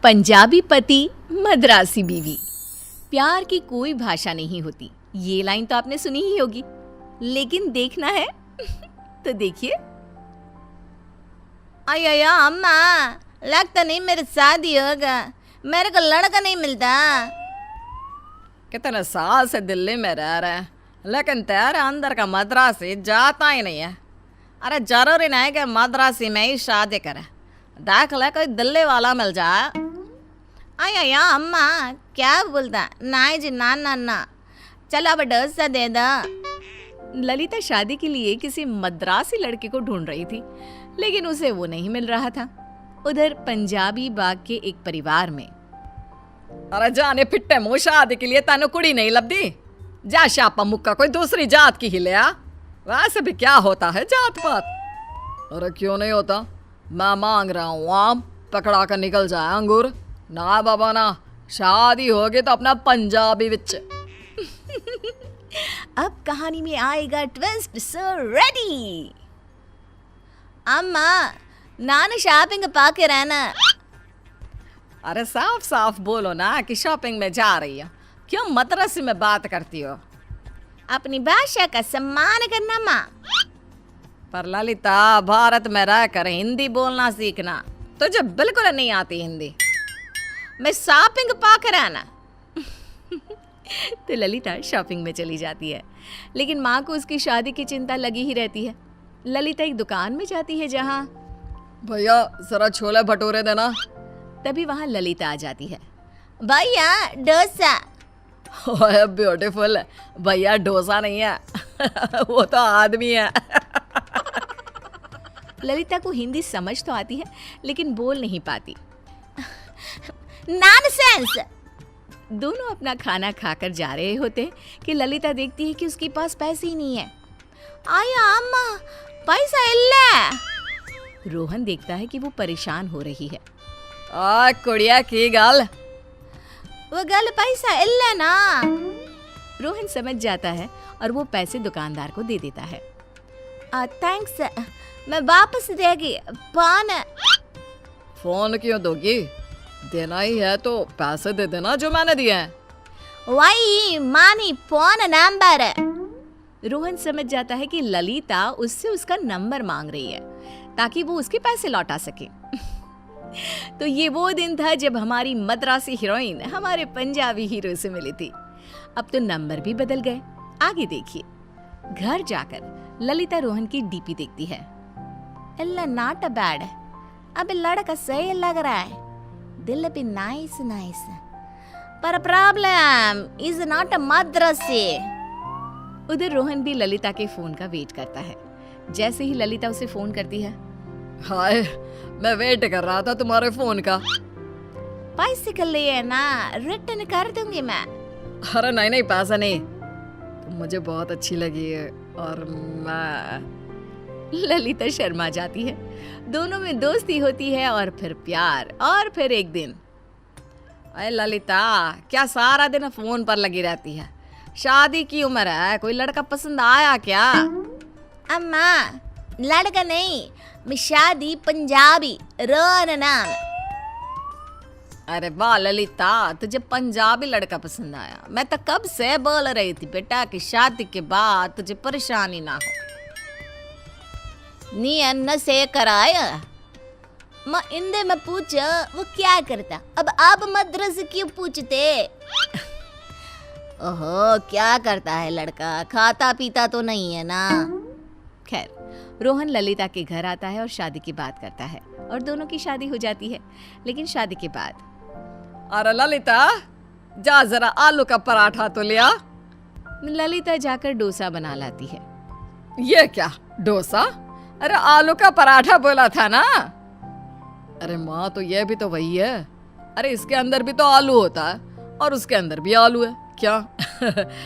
पंजाबी पति मद्रासी बीवी। प्यार की कोई भाषा नहीं होती, ये लाइन तो आपने सुनी ही होगी, लेकिन देखना है तो देखिए। अయ్యయ్యో अम्मा, लगता नहीं मेरी शादी होगा, मेरे को लड़का नहीं मिलता। कितने साल से दिल्ली में रह रहे हैं, लेकिन तेरे अंदर का मद्रासी जाता ही नहीं है। अरे जरूरी नहीं कि मद्रासी में ही शादी करे, देख ले कोई दिल्ली वाला मिल जाए। अయ్యయ్యో अम्मा, क्या बोलता? नाई जी ना ना ना, चलो अब डोसा दे दो। ललिता शादी के लिए किसी मद्रासी लड़के को ढूंढ रही थी, लेकिन उसे वो नहीं मिल रहा था। उधर पंजाबी बाग के एक परिवार में, अरे जाने फिट्टे मुंह, शादी के लिए तेन कुड़ी नहीं लभदी, जा शापा मुक्का कोई दूसरी जात की ही ले आ। वैसे भी क्या होता है जात पात। अरे क्यों नहीं होता, मैं मांग रहा हूँ आम, पकड़ा कर निकल जाए अंगूर। ना बाबा ना, शादी होगी तो अपना पंजाबी विच। अब कहानी में आएगा ट्विस्ट, सो रेडी। अम्मा, नान शॉपिंग पाके रहना। अरे साफ साफ बोलो ना कि शॉपिंग में जा रही हो, क्यों मद्रासी में बात करती हो। अपनी भाषा का सम्मान करना माँ। पर ललिता, भारत में रहकर हिंदी बोलना सीखना, तुझे बिल्कुल नहीं आती हिंदी। मैं शॉपिंग पाके रहना। तो ललिता शॉपिंग में चली जाती है, लेकिन माँ को उसकी शादी की चिंता लगी ही रहती है। ललिता एक दुकान में जाती है जहाँ, भैया जरा छोले भटूरे देना। तभी वहाँ ललिता आ जाती है। भैया डोसा। ओए ब्यूटीफुल, भैया डोसा नहीं है वो तो आदमी है। ललिता को हिंदी समझ तो आती है, लेकिन बोल नहीं पाती। नॉनसेंस। दोनों अपना खाना खाकर जा रहे होते कि ललिता देखती है कि उसके पास पैसे ही नहीं है। आया अम्मा, पैसा इल्ला। रोहन देखता है कि वो परेशान हो रही है। आ कुड़िया की गल, वो गल पैसा इल्ला ना। रोहन समझ जाता है और वो पैसे दुकानदार को दे देता है। थैंक्स, मैं वापस देगी। फोन क्यों दोगी, देना ही है तो पैसे दे देना जो मैंने दिए हैं। वही मानी फोन नंबर। रोहन समझ जाता है कि ललिता उससे उसका नंबर मांग रही है ताकि वो उसके पैसे लौटा सके। तो ये वो दिन था जब हमारी मद्रासी हीरोइन हमारे पंजाबी हीरो से मिली थी। अब तो नंबर भी बदल गए। आगे देखिए। घर जाकर ललिता रोहन की डीपी देखती है। इल्ला नॉट बैड, अब लड़का सही लग रहा है, दिल भी नाइस नाइस, पर प्रॉब्लम इज नॉट मद्रासी। उधर रोहन भी ललिता के फोन का वेट करता है। जैसे ही ललिता उसे फोन करती है, हाय मैं वेट कर रहा था तुम्हारे फोन का। पैसे के लिए ना रिटर्न कर दूंगी मैं। अरे नहीं नहीं, पैसा नहीं, तुम मुझे बहुत अच्छी लगी है और मैं। ललिता शर्मा जाती है। दोनों में दोस्ती होती है और फिर प्यार और फिर एक दिन। अरे ललिता, क्या सारा दिन फोन पर लगी रहती है, शादी की उम्र है, कोई लड़का पसंद आया क्या। अम्मा, लड़का नहीं, मैं शादी पंजाबी, रोहन नाम। अरे वाह ललिता, तुझे पंजाबी लड़का पसंद आया। मैं तो कब से बोल रही थी बेटा कि शादी के बाद तुझे परेशानी ना हो। नी अन्न से कराया मैं इंदे में पूछा वो क्या करता, अब आप मद्रासी क्यों पूछते। ओहो, क्या करता है लड़का, खाता पीता तो नहीं है ना। खैर, रोहन ललिता के घर आता है और शादी की बात करता है और दोनों की शादी हो जाती है। लेकिन शादी के बाद, अरे ललिता, जा जरा आलू का पराठा तो लिया। ललिता जाकर डोसा बना लाती है। ये क्या डोसा, अरे आलू का पराठा बोला था ना। अरे माँ, तो ये भी तो वही है। अरे इसके अंदर भी तो आलू होता है और उसके अंदर भी आलू है क्या।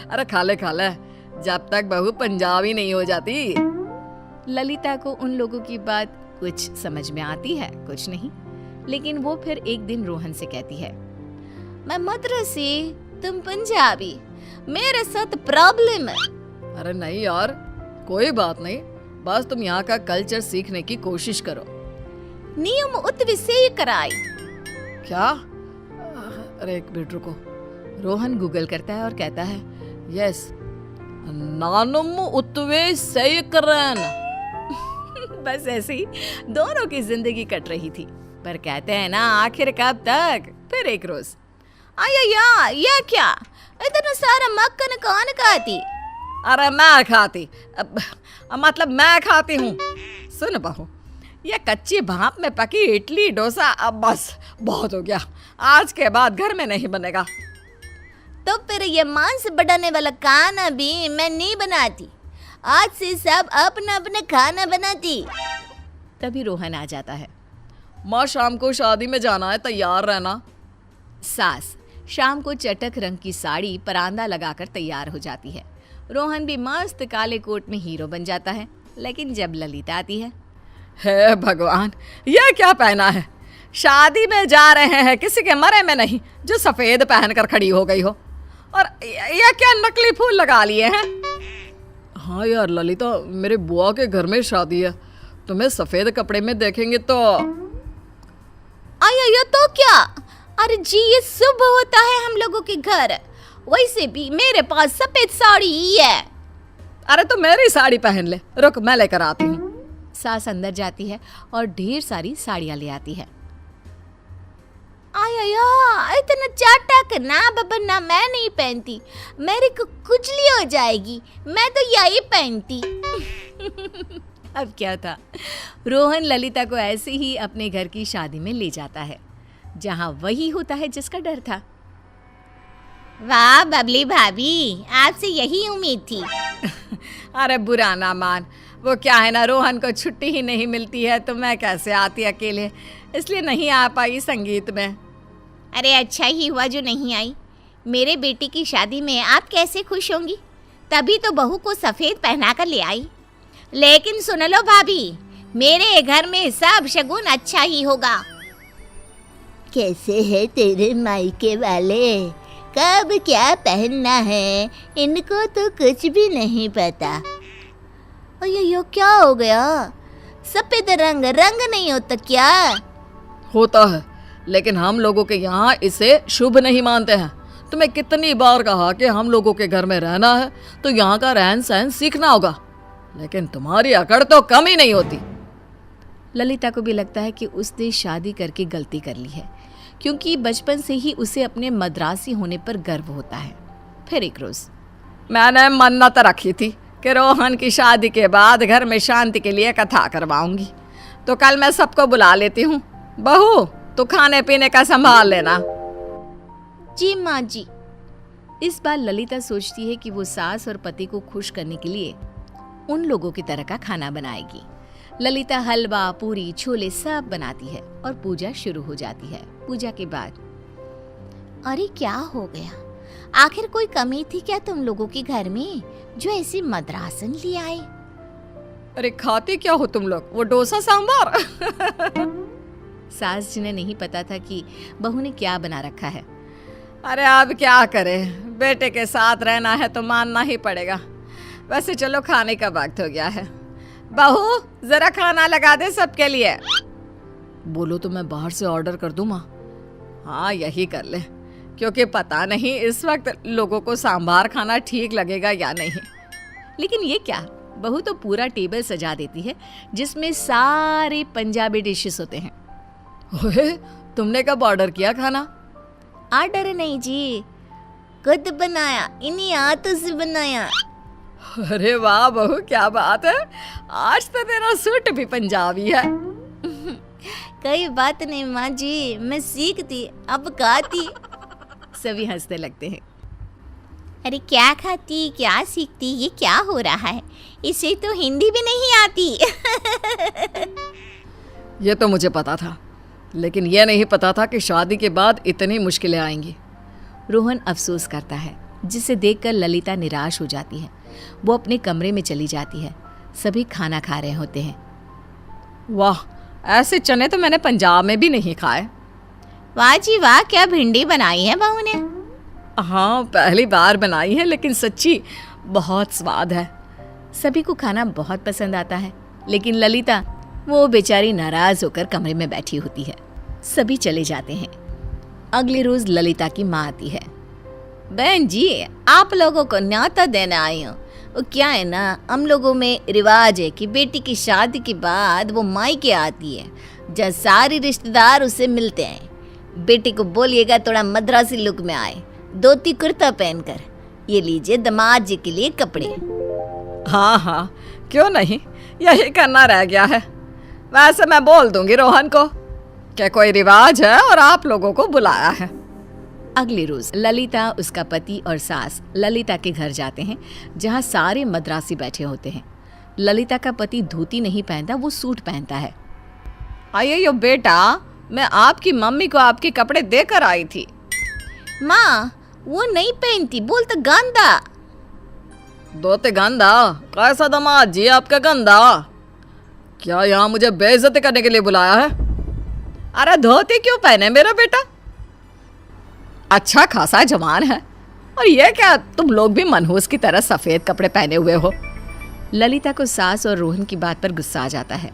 अरे खा ले, जब तक बहू पंजाबी नहीं हो जाती। ललिता को उन लोगों की बात कुछ समझ में आती है, कुछ नहीं। लेकिन वो फिर एक दिन रोहन से कहती है, मैं मद्रासी, तुम पंजाबी, मेरे साथ प्रॉब्लम है। अरे नहीं यार, कोई बात नहीं, बस तुम यहाँ का कल्चर सीखने की कोशिश करो। नियम उत्वी से कराई। क्या? अरे एक मिनट रुको। रोहन गूगल करता है और कहता है, यस, नानुम उत्वे सैकरन। बस ऐसे ही दोनों की जिंदगी कट रही थी। पर कहते हैं ना, आखिर कब तक। फिर एक रोज, अय्या ये क्या, इतना सारा मक्खन कौन खाती? अरे मैं खाती, मतलब मैं खाती हूँ। सुन बहू, ये कच्ची भाप में पकी इडली डोसा अब बस बहुत हो गया। आज के बाद घर में नहीं बनेगा। तो फिर ये मांस बढ़ाने वाला खाना भी मैं नहीं बनाती। आज से सब अपना अपना खाना बनाती। तभी रोहन आ जाता है। माँ शाम को शादी में जाना है, तैयार रहना। सास शाम को चटक रंग की साड़ी परांदा लगाकर तैयार हो जाती है। रोहन भी मस्त काले कोट में हीरो बन जाता है। लेकिन जब ललिता आती है, हे भगवान, ये क्या पहना है? शादी में जा रहे हैं, किसी के मरे में नहीं जो सफेद पहनकर खड़ी हो गई हो। और ये क्या नकली फूल लगा लिए हैं? हाँ यार ललिता, मेरे बुआ के घर में शादी है, तुम्हें सफेद कपड़े में देखेंगे तो। अय्या तो क्या, अरे जी ये शुभ होता है हम लोगों के घर। वैसे भी मेरे पास सफेद साड़ी ही है। अरे तो मेरी साड़ी पहन ले, रुक मैं लेकर आती हूँ। सास अंदर जाती है और ढेर सारी साड़ियाँ ले आती है। अय्या इतना चटक ना बाबा ना, मैं नहीं पहनती, मेरी को खुजली हो जाएगी, मैं तो यही पहनती। अब क्या था, रोहन ललिता को ऐसे ही अपने घर की शादी में ले जाता है, जहाँ वही होता है जिसका डर था। वाह बबली भाभी, आपसे यही उम्मीद थी। अरे बुरा ना मान, वो क्या है ना, रोहन को छुट्टी ही नहीं मिलती है, तो मैं कैसे आती अकेले, इसलिए नहीं आ पाई संगीत में। अरे अच्छा ही हुआ जो नहीं आई। मेरे बेटी की शादी में आप कैसे खुश होंगी, तभी तो बहू को सफ़ेद पहना कर ले आई। लेकिन सुन लो भाभी, मेरे घर में सब शगुन अच्छा ही होगा। कैसे है तेरे मायके वाले, कब क्या पहनना है, इनको तो कुछ भी नहीं पता। अयो क्या हो गया, सफेद रंग नहीं होता क्या? होता है, लेकिन हम लोगों के यहाँ इसे शुभ नहीं मानते हैं। तुम्हें कितनी बार कहा कि हम लोगों के घर में रहना है तो यहाँ का रहन सहन सीखना होगा, लेकिन तुम्हारी अकड़ तो कम ही नहीं होती। ललिता को भी लगता है कि उसने शादी करके गलती कर ली है, क्योंकि बचपन से ही उसे अपने मद्रासी होने पर गर्व होता है। फिर एक रोज, मैंने मन्नत रखी थी कि रोहन की शादी के बाद घर में शांति के लिए कथा करवाऊंगी, तो कल मैं सबको बुला लेती हूँ। बहू तो खाने पीने का संभाल लेना। जी माँ जी। इस बार ललिता सोचती है कि वो सास और पति को खुश करने के लिए उन लोगों की तरह का खाना बनाएगी। ललिता हलवा, पूरी, छोले सब बनाती है और पूजा शुरू हो जाती है। पूजा के बाद, अरे क्या हो गया, आखिर कोई कमी थी क्या तुम लोगों के घर में जो ऐसी मद्रासन ले आए? अरे खाती क्या हो तुम लोग, वो डोसा सांभर। सास जी ने नहीं पता था कि बहू ने क्या बना रखा है। अरे अब क्या करें, बेटे के साथ रहना है तो मानना ही पड़ेगा। वैसे चलो खाने का वक्त हो गया है। बहू जरा खाना लगा दे सबके लिए। बोलो तो मैं बाहर से ऑर्डर कर दूं माँ? हाँ यही कर ले, क्योंकि पता नहीं इस वक्त लोगों को सांभार खाना ठीक लगेगा या नहीं। लेकिन ये क्या, बहू तो पूरा टेबल सजा देती है जिसमें सारे पंजाबी डिशेस होते हैं। ओए, तुमने कब ऑर्डर किया खाना? ऑर्डर नहीं जी, खुद बनाया, इन्हीं हाथों से बनाया। अरे वाह बहू, क्या बात है, आज तो तेरा सूट भी पंजाबी है। कोई बात नहीं माँ जी, मैं सीखती अब खाती। सभी हंसने लगते हैं। अरे क्या खाती क्या सीखती, ये क्या हो रहा है, इसे तो हिंदी भी नहीं आती। ये तो मुझे पता था, लेकिन यह नहीं पता था कि शादी के बाद इतनी मुश्किलें आएंगी। रोहन अफसोस करता है, जिसे देखकर ललिता निराश हो जाती है। वो अपने कमरे में चली जाती है। सभी खाना खा रहे होते हैं। वाह, ऐसे चने तो मैंने पंजाब में भी नहीं खाए। वाह जी वाह, क्या भिंडी बनाई है बहू ने। हाँ पहली बार बनाई है, लेकिन सच्ची बहुत स्वाद है। सभी को खाना बहुत पसंद आता है, लेकिन ललिता वो बेचारी नाराज होकर कमरे में बैठी होती है। सभी चले जाते हैं। अगले रोज ललिता की माँ आती है। बहन जी, आप लोगों को न्योता देने आई हूँ। वो क्या है ना, हम लोगों में रिवाज है कि बेटी की शादी के बाद वो मायके आती है, जहाँ सारे रिश्तेदार उससे मिलते हैं। बेटी को बोलिएगा थोड़ा मद्रासी लुक में आए, धोती कुर्ता पहनकर। ये लीजिए दामाद जी के लिए कपड़े। हाँ हाँ, क्यों नहीं, यही करना रह गया है। वैसे मैं बोल दूंगी रोहन को कि कोई रिवाज है और आप लोगों को बुलाया है। अगले रोज ललिता, उसका पति और सास ललिता के घर जाते हैं, जहाँ सारे मद्रासी बैठे होते हैं। ललिता का पति धोती नहीं पहनता, वो सूट पहनता है। आइए यो बेटा, मैं आपकी मम्मी को आपके कपड़े देकर आई थी। माँ, वो नहीं पहनती, बोलता गंदा। धोते गंदा? कैसा दामाद जी आपका गंदा? क्या यहाँ मुझे बेइज्जती करने के लिए बुलाया है? अरे धोती क्यों पहने मेरा बेटा? अच्छा खासा जवान है, और ये क्या तुम लोग भी मनहूस की तरह सफेद कपड़े पहने हुए हो? ललिता को सास और रोहन की बात पर गुस्सा आ जाता है।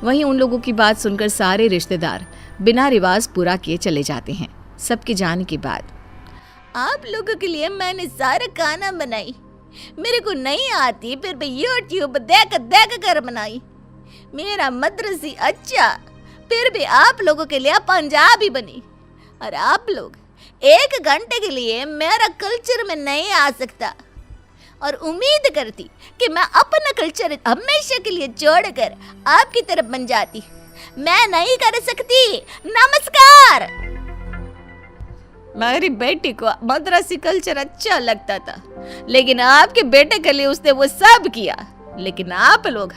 वहीं उन लोगों की बात सुनकर सारे रिश्तेदार बिना रिवाज पूरा किए चले जाते हैं। सबके जाने के बाद आप लोगों के लिए मैंने सारा खाना बनाई, मेरे को नहीं आती, फिर भी यूट्यूब देख देख कर बनाई। मेरा मद्रसी अच्छा, फिर भी आप लोगों के लिए पंजाबी बनी। और आप लोग 1 घंटे के लिए मेरा कल्चर में नहीं आ सकता, और उम्मीद करती कि मैं अपना कल्चर हमेशा के लिए छोड़कर आपकी तरफ बन जाती। मैं नहीं कर सकती। नमस्कार। मेरी बेटी को मद्रासी कल्चर अच्छा लगता था, लेकिन आपके बेटे के लिए उसने वो सब किया। लेकिन आप लोग,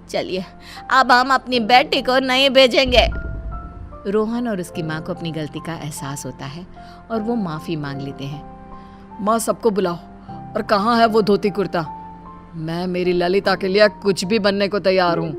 चलिए अब हम अपनी बेटी को नहीं भेजेंगे। रोहन और उसकी माँ को अपनी गलती का एहसास होता है और वो माफी मांग लेते हैं। माँ, सबको बुलाओ, और कहाँ है वो धोती कुर्ता? मैं मेरी ललिता के लिए कुछ भी बनने को तैयार हूँ।